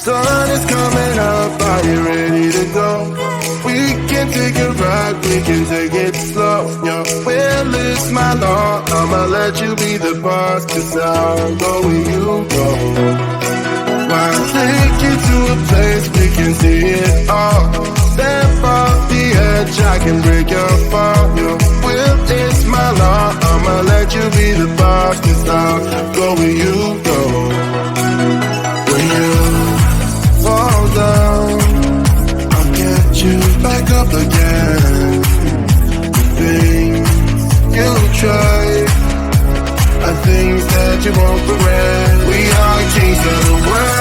sun is coming up, are you ready to go? We can take a ride, we can take it slow. Your will is my law, I'ma let you be the boss, 'cause I'll go where you go. I'll take you to a place we can see it all. Step off the edge, I can break your fall. Your will is my law, I'ma let you be the boss, 'cause I'll go where you go. When you fall down, I'll get you back up again. The things you try are things that you won't regret. We are kings of the world,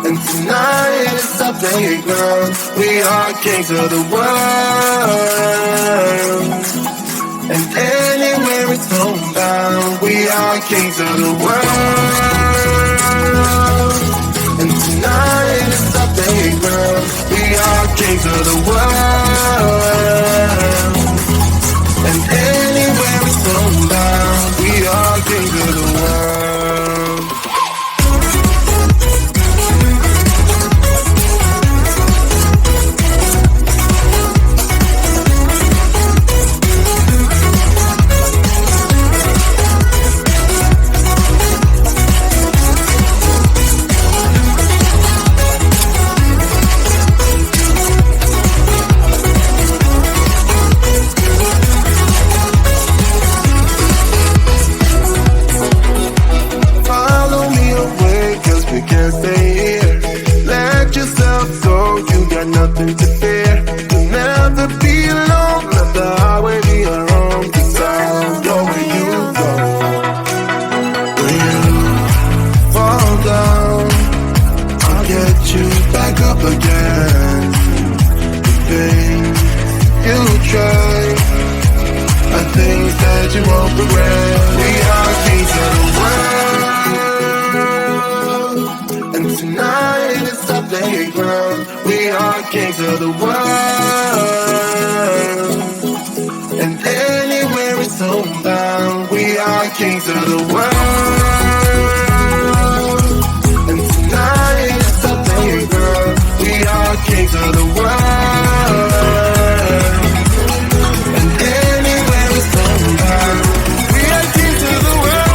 and tonight is our playground. We are kings of the world, and anywhere it's homebound. We are kings of the world, and tonight is our playground. We are kings of the world, and anywhere it's homebound. We are kings of the world. Nothing to fear. You'll never be alone. Let the highway be your home. 'Cause I'll go where you go. When you fall down, I'll get you back up again. The things you try are things that you won't regret. We are kings of the world, and tonight is our playground. We are kings of the world, and anywhere it's homebound. We are kings of the world, and tonight is our playground. We are kings of the world, and anywhere it's homebound. We are kings of the world.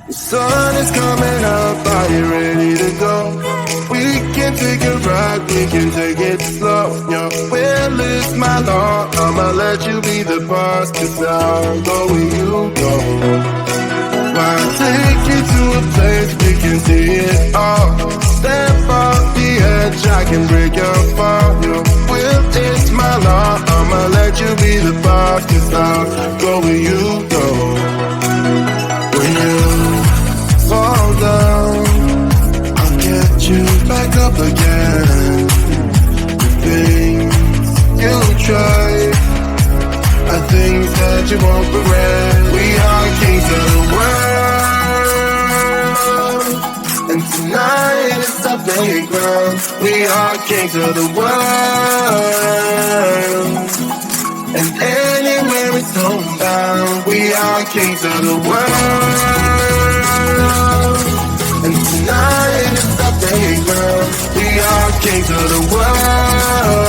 The sun is coming up, are you ready to go? We can take a ride, we can take it slow. Your will is my law, I'ma let you be the boss, 'cause I'll go where you go. I'll take you to a place we can see it all. Step off the edge, I can break your fall. Your will is my law, I'ma let you be the boss, 'cause I'll go where you go. When you fall down, I'll get you back up again. The things you try are things that you won't regret. We are kings of the world, and tonight is our playground. We are kings of the world, and anywhere it's homebound. We are kings of the world, and tonight is our playground. We are kings of the world,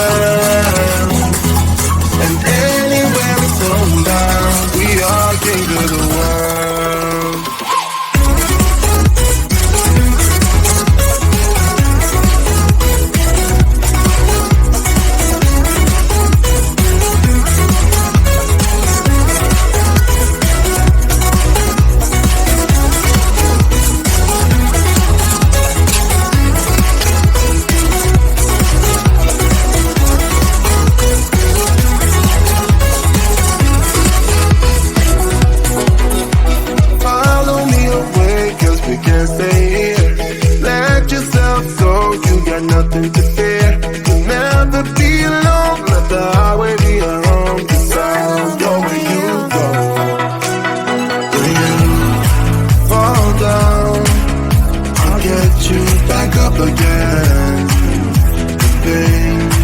and anywhere it's homebound. We are kings of the world. Nothing to fear. You'll never be alone. Let the highway be your home, 'cause I'll go where you go. When you fall down, I'll get you back up again. The things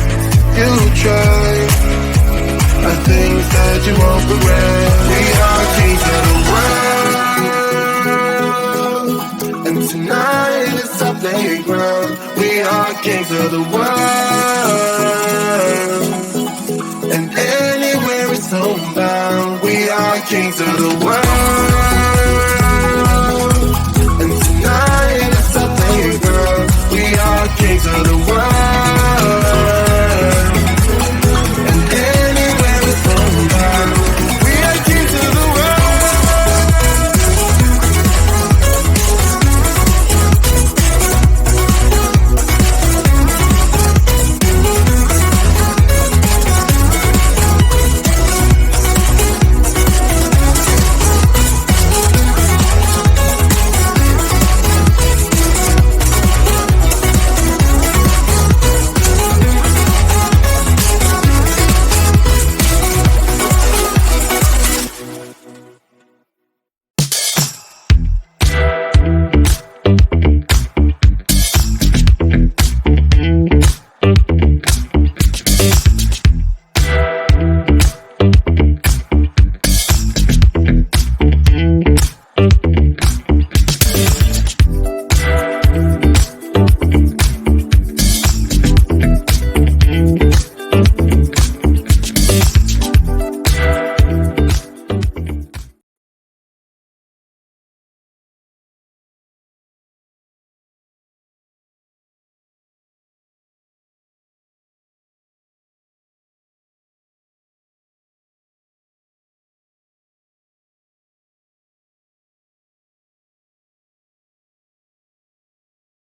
you try are things that you won't regret. We are kings of the world, and tonight is our playground. We are kings of the world,